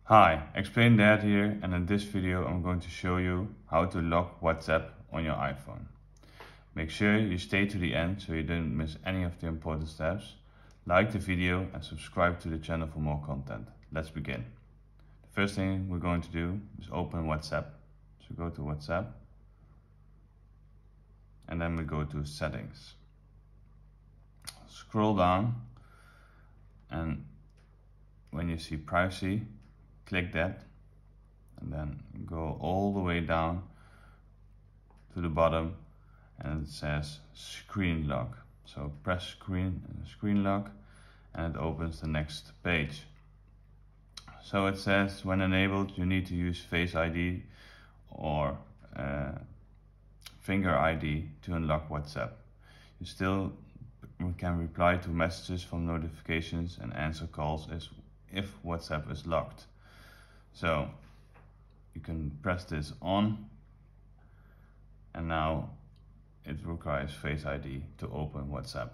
Hi, Explain Dad here, and in this video I'm going to show you how to lock WhatsApp on your iPhone. Make sure you stay to the end so you don't miss any of the important steps. Like the video and subscribe to the channel for more content. Let's begin. The first thing we're going to do is open WhatsApp. So go to WhatsApp and then we go to Settings. Scroll down and when you see Privacy, click that and then go all the way down to the bottom and it says Screen Lock. So press Screen Lock and it opens the next page. So it says when enabled you need to use Face ID or Finger ID to unlock WhatsApp. You still can reply to messages from notifications and answer calls if WhatsApp is locked. So you can press this on and now it requires Face ID to open WhatsApp.